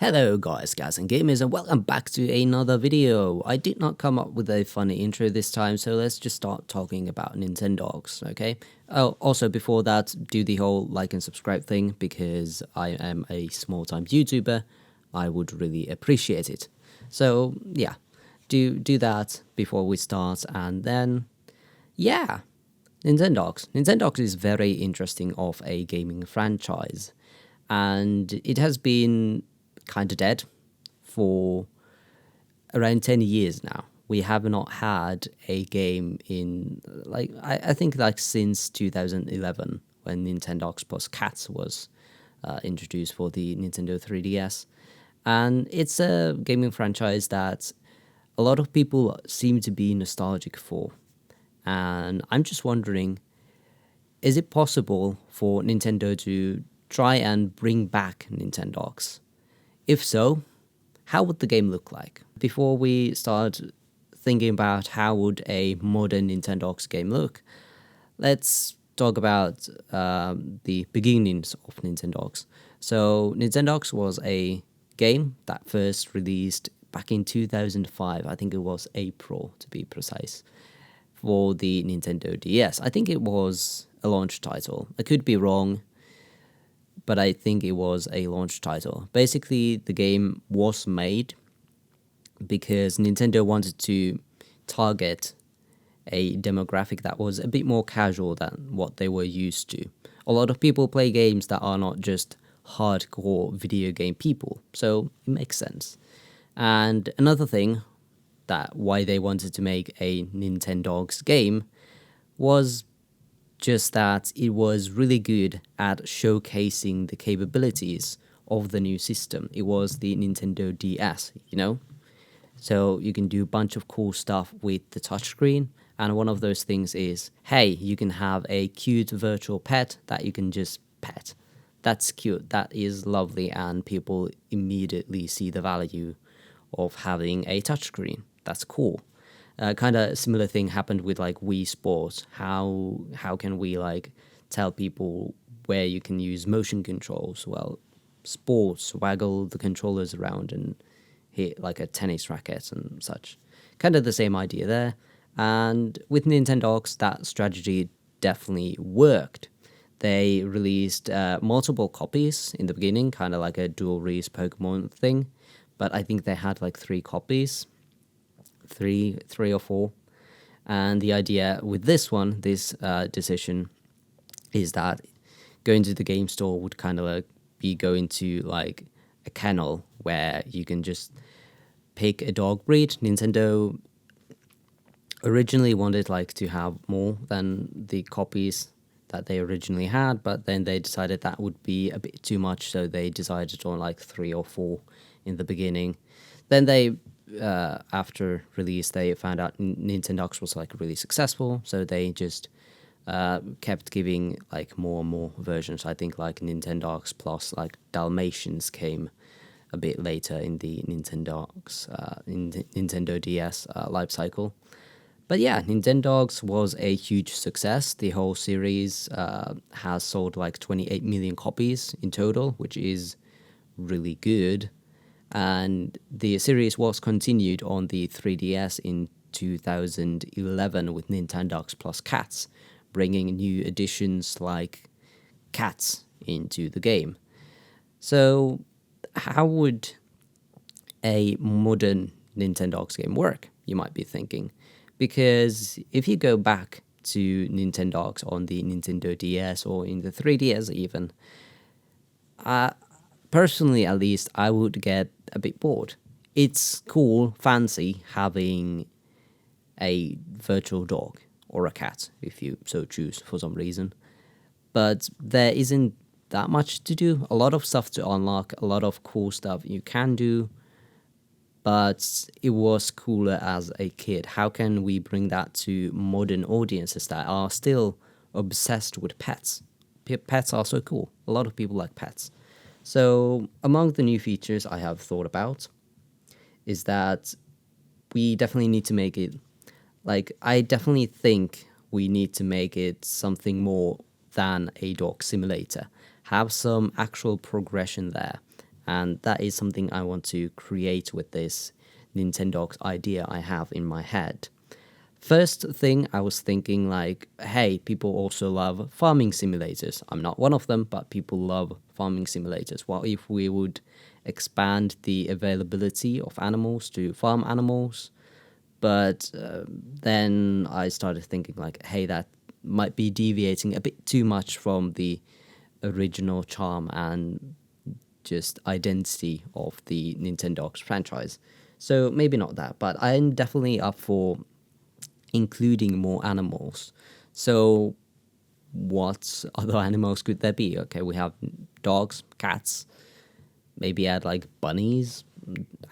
Hello guys and gamers, and welcome back to another video. I did not come up with a funny intro this time, so let's just start talking about Nintendogs, okay? Oh, also before that, do the whole like and subscribe thing, because I am a small-time YouTuber. I would really appreciate it. So yeah, do that before we start, and then yeah, Nintendogs. Nintendogs is very interesting of a gaming franchise, and it has been kind of dead for around 10 years now. We have not had a game in, like, I think, like, since 2011, when Nintendogs plus Cats was introduced for the Nintendo 3DS. And it's a gaming franchise that a lot of people seem to be nostalgic for. And I'm just wondering, is it possible for Nintendo to try and bring back Nintendogs? If so, how would the game look like? Before we start thinking about how would a modern Nintendogs game look, let's talk about the beginnings of Nintendogs. So Nintendogs was a game that first released back in 2005. I think it was April, to be precise, for the Nintendo DS. I think it was a launch title. I could be wrong, but I think it was a launch title. Basically, the game was made because Nintendo wanted to target a demographic that was a bit more casual than what they were used to. A lot of people play games that are not just hardcore video game people, so it makes sense. And another thing that why they wanted to make a Nintendogs game was just that it was really good at showcasing the capabilities of the new system. It was the Nintendo DS, you know? So you can do a bunch of cool stuff with the touchscreen, and one of those things is, hey, you can have a cute virtual pet that you can just pet. That's cute, that is lovely, and people immediately see the value of having a touchscreen. That's cool. Kind of similar thing happened with like Wii Sports. How can we like tell people where you can use motion controls? Well, sports, waggle the controllers around and hit like a tennis racket and such. Kind of the same idea there. And with Nintendogs, that strategy definitely worked. They released multiple copies in the beginning, kind of like a dual release Pokemon thing. But I think they had like 3 copies. Three or four. And the idea with this one, this decision, is that going to the game store would kind of like be going to like a kennel where you can just pick a dog breed. Nintendo originally wanted like to have more than the copies that they originally had, but then they decided that would be a bit too much, so they decided on like 3 or 4 in the beginning. Then they after release, they found out Nintendogs was like really successful, so they just kept giving like more and more versions. I think like Nintendogs plus like Dalmatians came a bit later in the Nintendogs Nintendo DS life cycle. But yeah, Nintendogs was a huge success. The whole series has sold like 28 million copies in total, which is really good. And the series was continued on the 3DS in 2011 with Nintendogs plus Cats, bringing new additions like cats into the game. So how would a modern Nintendogs game work, you might be thinking? Because if you go back to Nintendogs on the Nintendo DS or in the 3DS even, personally, at least, I would get a bit bored. It's cool, fancy having a virtual dog or a cat, if you so choose for some reason. But there isn't that much to do. A lot of stuff to unlock, a lot of cool stuff you can do. But it was cooler as a kid. How can we bring that to modern audiences that are still obsessed with pets? Pets are so cool. A lot of people like pets. So among the new features I have thought about is that we definitely need to make it, like, I definitely think we need to make it something more than a dog simulator. Have some actual progression there And that is something I want to create with this Nintendogs idea I have in my head. First thing I was thinking like, hey, people also love farming simulators. I'm not one of them, but people love farming simulators. What if we would expand the availability of animals to farm animals? But then I started thinking like, hey, that might be deviating a bit too much from the original charm and just identity of the Nintendogs franchise. So maybe not that, but I'm definitely up for including more animals. So what other animals could there be? Okay, we have dogs, cats, maybe add like bunnies.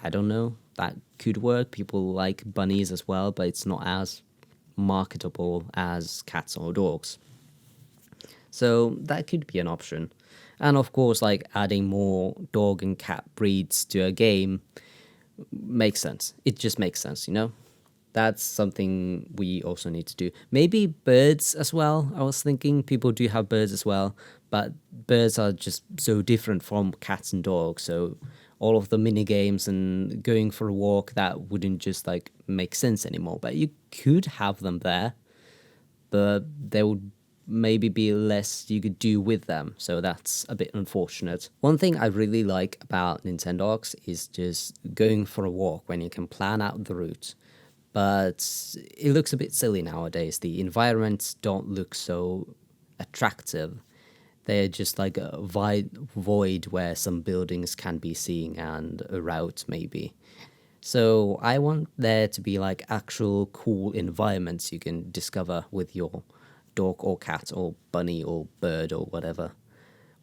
I don't know. That could work. People like bunnies as well, but it's not as marketable as cats or dogs. So that could be an option. And of course, like adding more dog and cat breeds to a game makes sense. It just makes sense, you know? That's something we also need to do. Maybe birds as well. I was thinking people do have birds as well, but birds are just so different from cats and dogs. So all of the mini games and going for a walk, that wouldn't just like make sense anymore. But you could have them there, but there would maybe be less you could do with them. So that's a bit unfortunate. One thing I really like about Nintendogs is just going for a walk when you can plan out the route. But it looks a bit silly nowadays. The environments don't look so attractive. They're just like a void where some buildings can be seen and a route maybe. So I want there to be like actual cool environments you can discover with your dog or cat or bunny or bird or whatever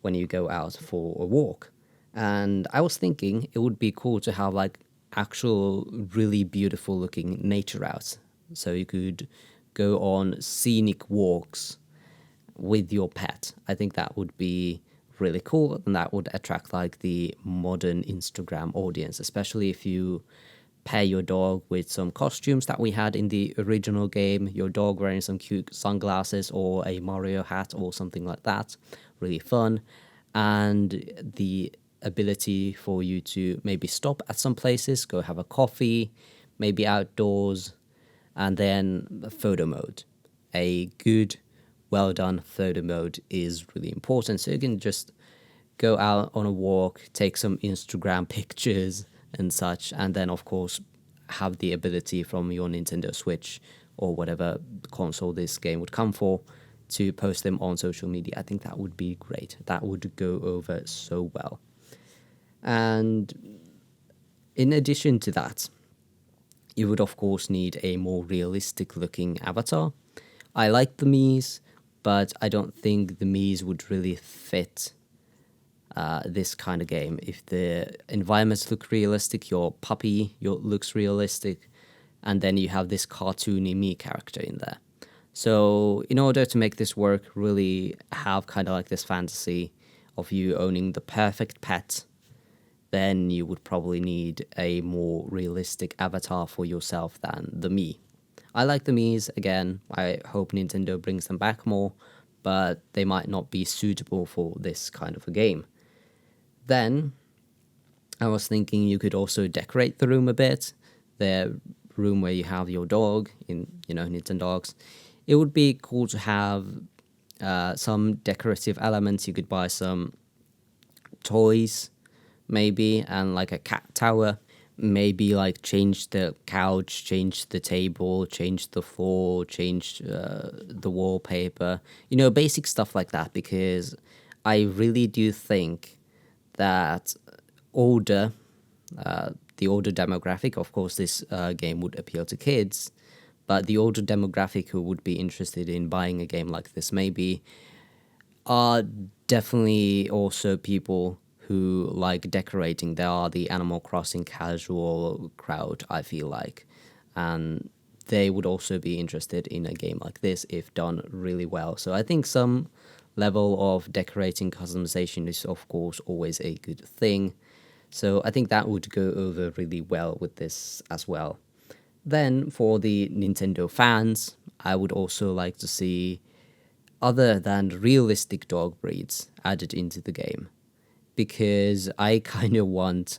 when you go out for a walk. And I was thinking it would be cool to have like actual really beautiful looking nature routes. So you could go on scenic walks with your pet. I think that would be really cool and that would attract like the modern Instagram audience, especially if you pair your dog with some costumes that we had in the original game, your dog wearing some cute sunglasses or a Mario hat or something like that. Really fun. And the ability for you to maybe stop at some places, go have a coffee, maybe outdoors, and then photo mode. A good, well done photo mode is really important. So you can just go out on a walk, take some Instagram pictures and such, and then of course have the ability from your Nintendo Switch or whatever console this game would come for to post them on social media. I think that would be great. That would go over so well. And in addition to that, you would of course need a more realistic looking avatar. I like the Miis, but I don't think the Miis would really fit this kind of game. If the environments look realistic, your puppy looks realistic, and then you have this cartoony Mii character in there. So in order to make this work, really have kind of like this fantasy of you owning the perfect pet, then you would probably need a more realistic avatar for yourself than the Mii. I like the Miis, again, I hope Nintendo brings them back more, but they might not be suitable for this kind of a game. Then, I was thinking you could also decorate the room a bit, the room where you have your dog in, Nintendogs. It would be cool to have some decorative elements. You could buy some toys, maybe, and like a cat tower. Maybe like change the couch, change the table, change the floor, change the wallpaper. Basic stuff like that, because I really do think that older, the older demographic, of course, this game would appeal to kids, but the older demographic who would be interested in buying a game like this maybe are definitely also people who like decorating. They are the Animal Crossing casual crowd, I feel like. And they would also be interested in a game like this if done really well. So I think some level of decorating customization is, of course, always a good thing. So I think that would go over really well with this as well. Then for the Nintendo fans, I would also like to see other than realistic dog breeds added into the game. because I kind of want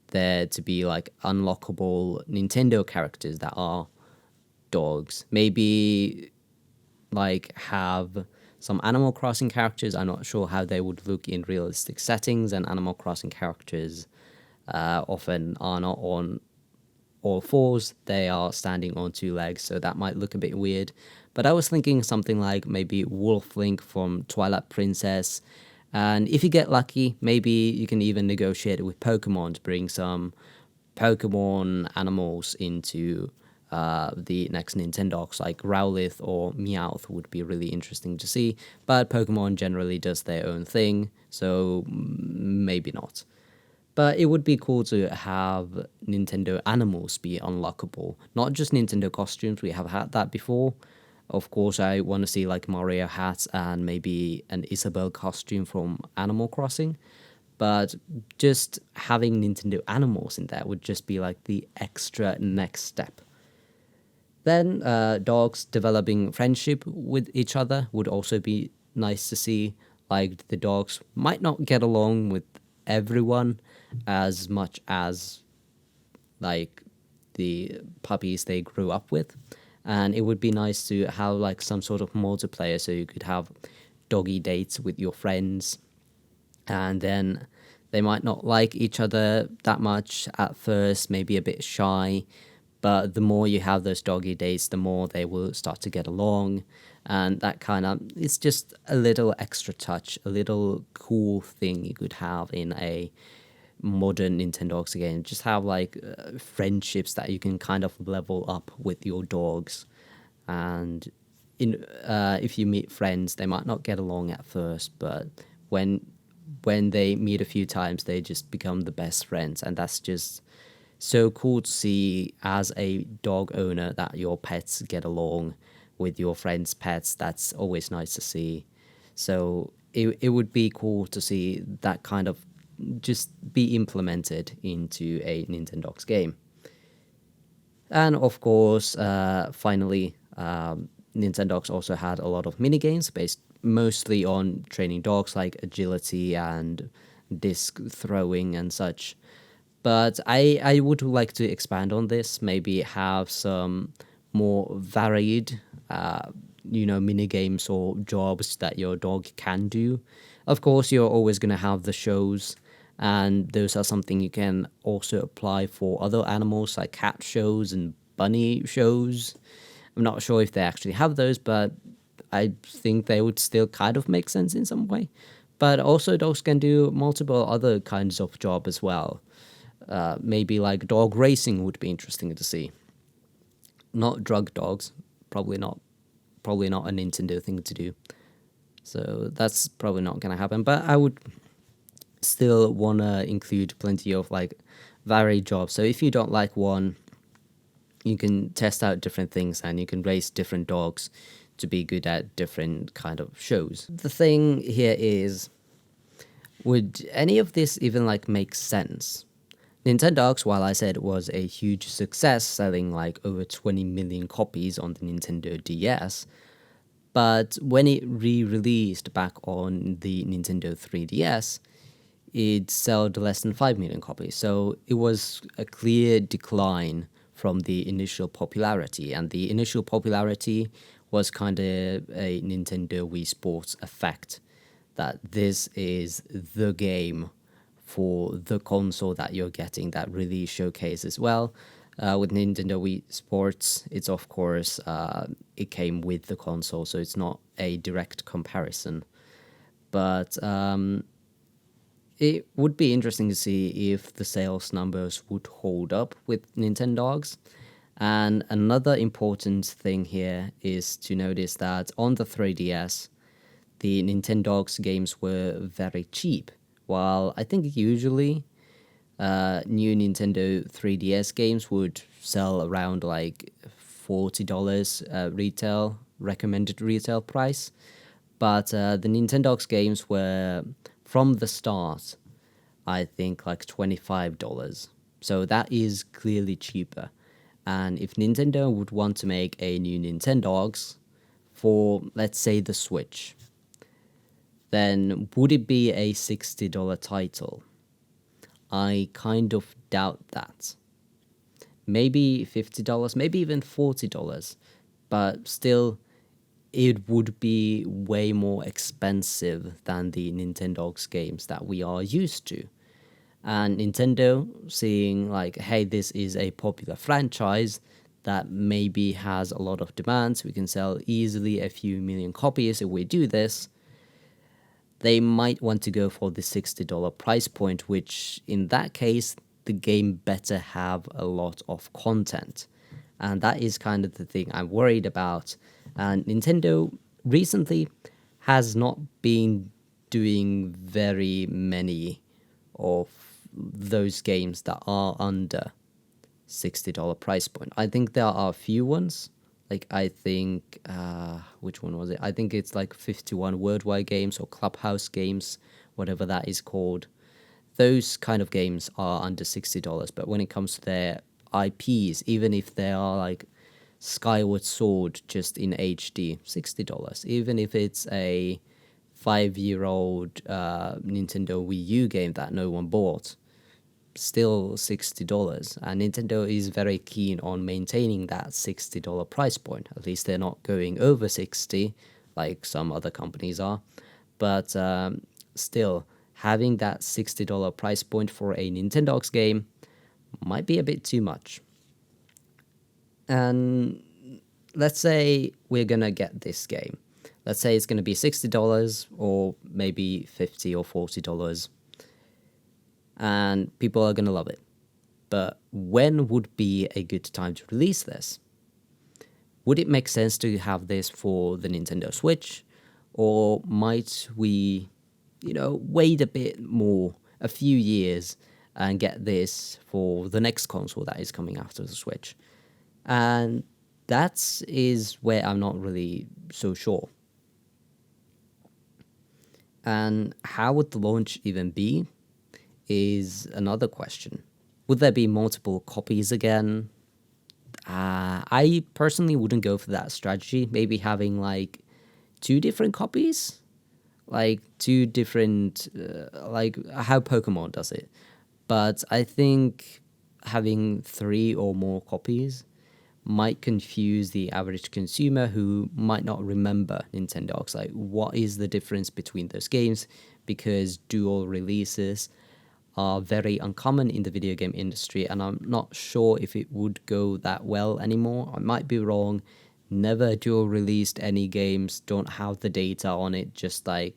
there to be like unlockable Nintendo characters that are dogs. Maybe like have some Animal Crossing characters. I'm not sure how they would look in realistic settings, and Animal Crossing characters often are not on all fours, they are standing on two legs, so that might look a bit weird. But I was thinking something like maybe Wolf Link from Twilight Princess. And if you get lucky, maybe you can even negotiate with Pokemon to bring some Pokemon animals into the next Nintendogs, like Growlithe or Meowth would be really interesting to see. But Pokemon generally does their own thing, so maybe not. But it would be cool to have Nintendo animals be unlockable. Not just Nintendo costumes, we have had that before. Of course, I want to see like Mario hats and maybe an Isabelle costume from Animal Crossing. But just having Nintendo animals in there would just be like the extra next step. Then dogs developing friendship with each other would also be nice to see. Like the dogs might not get along with everyone as much as like the puppies they grew up with, and it would be nice to have like some sort of multiplayer so you could have doggy dates with your friends, and then they might not like each other that much at first, maybe a bit shy, but the more you have those doggy dates, the more they will start to get along. And that kind of, it's just a little extra touch, a little cool thing you could have in a modern Nintendogs game. Just have like friendships that you can kind of level up with your dogs. And if you meet friends, they might not get along at first, but when they meet a few times, they just become the best friends, and that's just so cool to see as a dog owner that your pets get along with your friends' pets. That's always nice to see. So it would be cool to see that kind of just be implemented into a Nintendogs game. And of course, finally, Nintendogs also had a lot of mini games based mostly on training dogs, like agility and disc throwing and such. But I would like to expand on this, maybe have some more varied, mini games or jobs that your dog can do. Of course, you're always going to have the shows, and those are something you can also apply for other animals like cat shows and bunny shows. I'm not sure if they actually have those, but I think they would still kind of make sense in some way. But also, dogs can do multiple other kinds of job as well. Maybe like dog racing would be interesting to see. Not drug dogs, probably not. Probably not a Nintendo thing to do. So that's probably not gonna happen. But I would still wanna include plenty of like varied jobs. So if you don't like one, you can test out different things and you can race different dogs to be good at different kind of shows. The thing here is, would any of this even like make sense? Nintendogs, while I said it was a huge success, selling like over 20 million copies on the Nintendo DS, but when it re-released back on the Nintendo 3DS, it sold less than 5 million copies. So it was a clear decline from the initial popularity, and the initial popularity was kind of a Nintendo Wii Sports effect, that this is the game for the console that you're getting that really showcases well. With Nintendo Wii Sports, it's of course it came with the console, so it's not a direct comparison. But it would be interesting to see if the sales numbers would hold up with Nintendogs. And another important thing here is to notice that on the 3DS, the Nintendogs games were very cheap. While I think usually new Nintendo 3DS games would sell around like $40 recommended retail price. But the Nintendogs games were, from the start, I think like $25. So that is clearly cheaper. And if Nintendo would want to make a new Nintendogs for, let's say, the Switch, then would it be a $60 title? I kind of doubt that. Maybe $50, maybe even $40, but still, it would be way more expensive than the Nintendogs games that we are used to. And Nintendo seeing like, hey, this is a popular franchise that maybe has a lot of demands, we can sell easily a few million copies if we do this, they might want to go for the $60 price point, which in that case, the game better have a lot of content. And that is kind of the thing I'm worried about. And Nintendo recently has not been doing very many of those games that are under $60 price point. I think there are a few ones. Like I think, which one was it? I think it's like 51 Worldwide Games or Clubhouse Games, whatever that is called. Those kind of games are under $60. But when it comes to their IPs, even if they are like Skyward Sword just in HD, $60. Even if it's a 5-year-old Nintendo Wii U game that no one bought, still $60. And Nintendo is very keen on maintaining that $60 price point. At least they're not going over 60 like some other companies are. But still, having that $60 price point for a Nintendogs game might be a bit too much. And let's say we're gonna get this game. Let's say it's gonna be $60 or maybe $50 or $40, and people are gonna love it. But when would be a good time to release this? Would it make sense to have this for the Nintendo Switch, or might we, wait a bit more, a few years, and get this for the next console that is coming after the Switch? And that is where I'm not really so sure. And how would the launch even be is another question. Would there be multiple copies again? I personally wouldn't go for that strategy. Maybe having like 2 different copies, like 2 different, like how Pokemon does it. But I think having 3 or more copies might confuse the average consumer who might not remember Nintendogs. Like, what is the difference between those games? Because dual releases are very uncommon in the video game industry, and I'm not sure if it would go that well anymore. I might be wrong. Never dual released any games, don't have the data on it, just like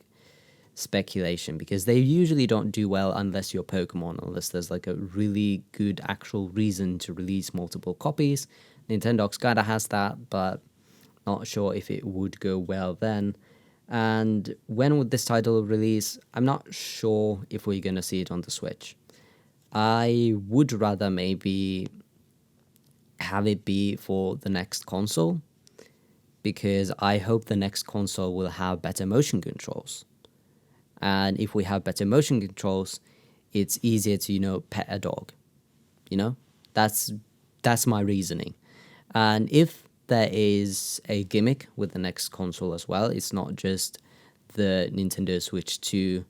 speculation, because they usually don't do well unless you're Pokemon, unless there's like a really good actual reason to release multiple copies. Nintendogs kinda has that, but not sure if it would go well then. And when would this title release? I'm not sure if we're gonna see it on the Switch. I would rather maybe have it be for the next console, because I hope the next console will have better motion controls. And if we have better motion controls, it's easier to, pet a dog. That's my reasoning. And if there is a gimmick with the next console as well, it's not just the Nintendo Switch 2,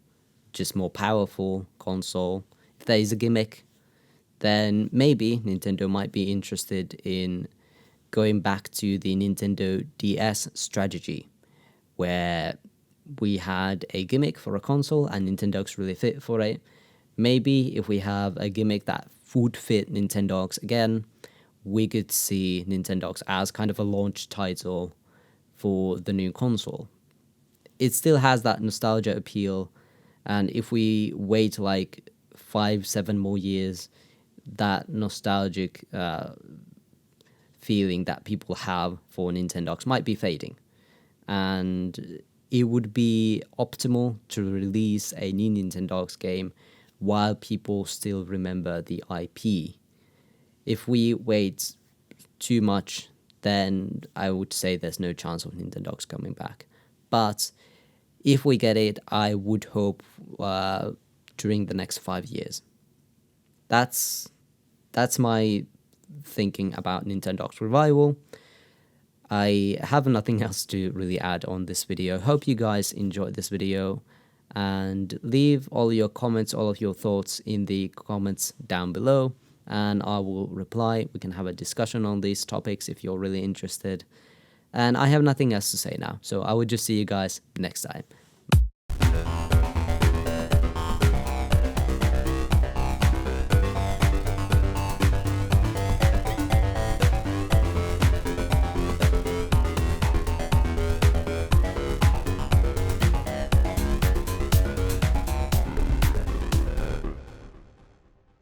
just more powerful console. If there is a gimmick, then maybe Nintendo might be interested in going back to the Nintendo DS strategy, where we had a gimmick for a console and Nintendogs really fit for it. Maybe if we have a gimmick that would fit Nintendogs again, we could see Nintendogs as kind of a launch title for the new console. It still has that nostalgia appeal, and if we wait like 5-7 more years, that nostalgic feeling that people have for Nintendogs might be fading. And it would be optimal to release a new Nintendogs game while people still remember the IP. If we wait too much, then I would say there's no chance of Nintendogs coming back. But if we get it, I would hope during the next 5 years. That's my thinking about Nintendogs revival. I have nothing else to really add on this video. Hope you guys enjoyed this video, and leave all your comments, all of your thoughts in the comments down below, and I will reply. We can have a discussion on these topics if you're really interested. And I have nothing else to say now, so I will just see you guys next time.